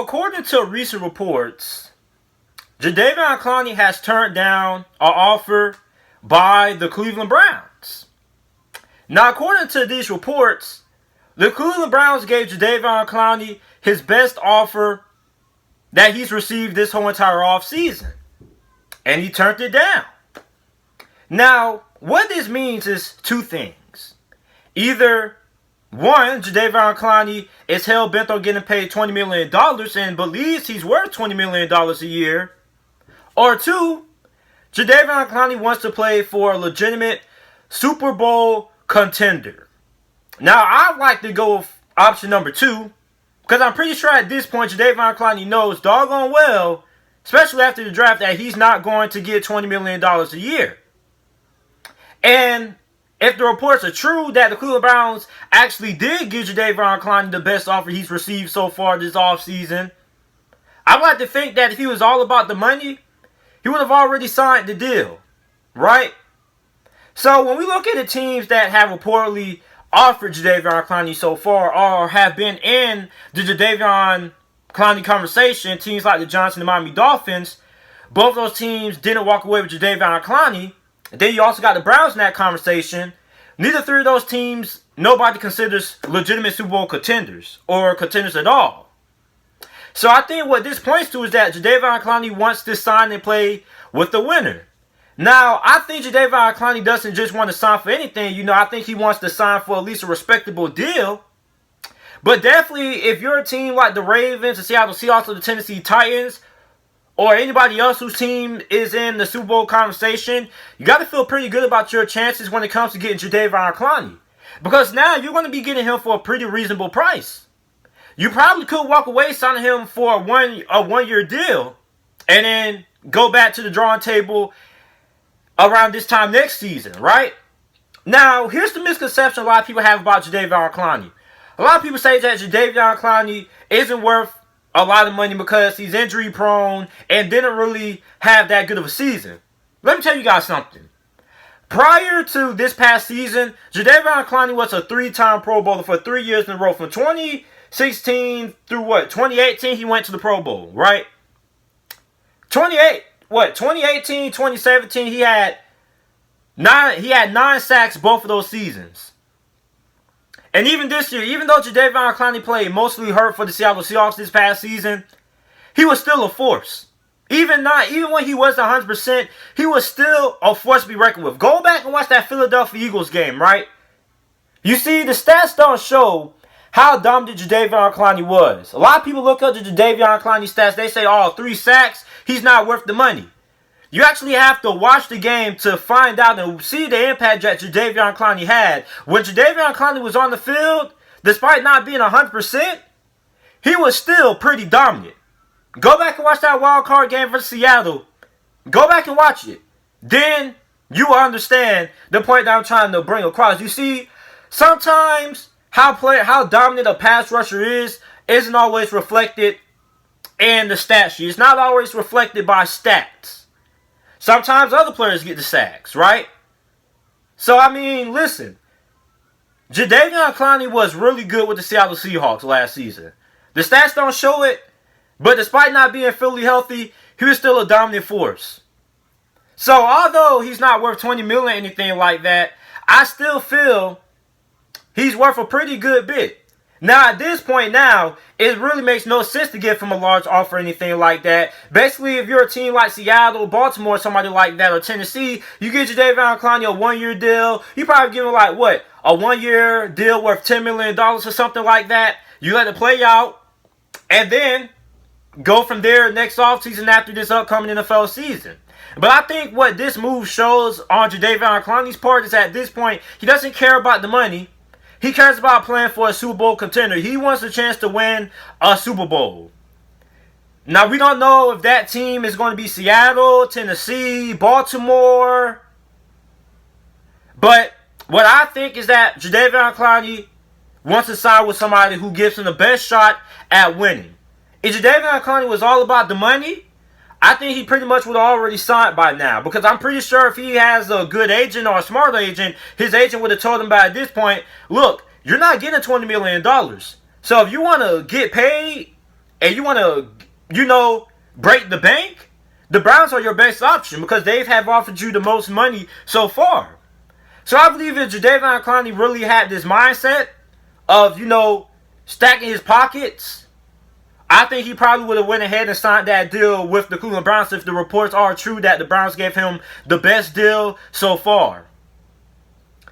according to recent reports, Jadeveon Clowney has turned down an offer by the Cleveland Browns. Now, according to these reports, the Cleveland Browns gave Jadeveon Clowney his best offer that he's received this whole entire offseason. And he turned it down. Now, what this means is two things. Either, one, Jadeveon Clowney is hell-bent on getting paid $20 million and believes he's worth $20 million a year. Or two, Jadeveon Clowney wants to play for a legitimate Super Bowl contender. Now, I'd like to go with option number two, because I'm pretty sure at this point, Jadeveon Clowney knows doggone well, especially after the draft, that he's not going to get $20 million a year. And if the reports are true that the Cleveland Browns actually did give Jadeveon Clowney the best offer he's received so far this offseason, I'd like to think that if he was all about the money, he would have already signed the deal, right? So when we look at the teams that have reportedly offered Jadeveon Clowney so far, or have been in the Jadeveon Clowney conversation, teams like the Giants and the Miami Dolphins, both those teams didn't walk away with Jadeveon Clowney. And then you also got the Browns in that conversation. Neither three of those teams, nobody considers legitimate Super Bowl contenders, or contenders at all. So I think what this points to is that Jadeveon Clowney wants to sign and play with the winner. Now, I think Jadeveon Clowney doesn't just want to sign for anything. I think he wants to sign for at least a respectable deal. But definitely, if you're a team like the Ravens, the Seattle Seahawks, or the Tennessee Titans, or anybody else whose team is in the Super Bowl conversation, you got to feel pretty good about your chances when it comes to getting Jadeveon Clowney. Because now you're going to be getting him for a pretty reasonable price. You probably could walk away signing him for a one-year deal and then go back to the drawing table around this time next season, right? Now, here's the misconception a lot of people have about Jadeveon Clowney. A lot of people say that Jadeveon Clowney isn't worth a lot of money because he's injury prone and didn't really have that good of a season. Let me tell you guys something. Prior to this past season, Jadeveon Clowney was a 3-time Pro Bowler for 3 years in a row. From 2016 through 2018, he went to the Pro Bowl, right? 2018, 2017, he had 9 sacks both of those seasons. And even this year, even though Jadeveon Clowney played mostly hurt for the Seattle Seahawks this past season, he was still a force. Even when he wasn't 100%, he was still a force to be reckoned with. Go back and watch that Philadelphia Eagles game, right? You see, the stats don't show how dominant Jadeveon Clowney was. A lot of people look up the Jadeveon Clowney stats. They say, 3 sacks, he's not worth the money. You actually have to watch the game to find out and see the impact that Jadeveon Clowney had. When Jadeveon Clowney was on the field, despite not being 100%, he was still pretty dominant. Go back and watch that wild card game versus Seattle. Go back and watch it. Then you will understand the point that I'm trying to bring across. You see, sometimes how dominant a pass rusher isn't always reflected in the stat sheet. It's not always reflected by stats. Sometimes other players get the sacks, right? So, listen. Jadeveon Clowney was really good with the Seattle Seahawks last season. The stats don't show it, but despite not being fully healthy, he was still a dominant force. So, although he's not worth $20 million or anything like that, I still feel he's worth a pretty good bit. Now, at this point now, it really makes no sense to give him a large offer or anything like that. Basically, if you're a team like Seattle, Baltimore, somebody like that, or Tennessee, you get Jadeveon Clowney a 1-year deal. You probably give him a 1-year deal worth $10 million or something like that. You let it play out, and then go from there next offseason after this upcoming NFL season. But I think what this move shows on Jadeveon Clowney's part is at this point, he doesn't care about the money. He cares about playing for a Super Bowl contender. He wants a chance to win a Super Bowl. Now, we don't know if that team is going to be Seattle, Tennessee, Baltimore. But what I think is that Jadeveon Clowney wants to sign with somebody who gives him the best shot at winning. If Jadeveon Clowney was all about the money, I think he pretty much would have already signed by now. Because I'm pretty sure if he has a good agent or a smart agent, his agent would have told him by this point, look, you're not getting $20 million. So if you want to get paid and you want to, break the bank, the Browns are your best option because they have offered you the most money so far. So I believe if Jadeveon Clowney really had this mindset of, stacking his pockets, I think he probably would have went ahead and signed that deal with the Cleveland Browns if the reports are true that the Browns gave him the best deal so far.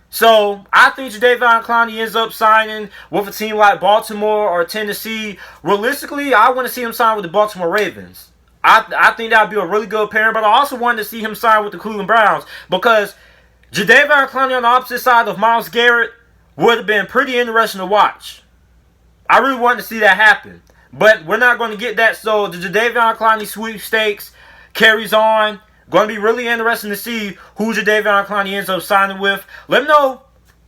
So I think Jadeveon Clowney ends up signing with a team like Baltimore or Tennessee. Realistically, I want to see him sign with the Baltimore Ravens. I think that would be a really good pairing, but I also wanted to see him sign with the Cleveland Browns because Jadeveon Clowney on the opposite side of Myles Garrett would have been pretty interesting to watch. I really wanted to see that happen. But we're not going to get that, so the Jadeveon Clowney sweepstakes carries on. Going to be really interesting to see who Jadeveon Clowney ends up signing with. Let me know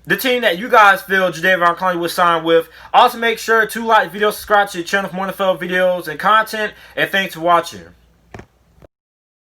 the team that you guys feel Jadeveon Clowney would sign with. Also, make sure to like the video, subscribe to the channel for more NFL videos and content. And thanks for watching.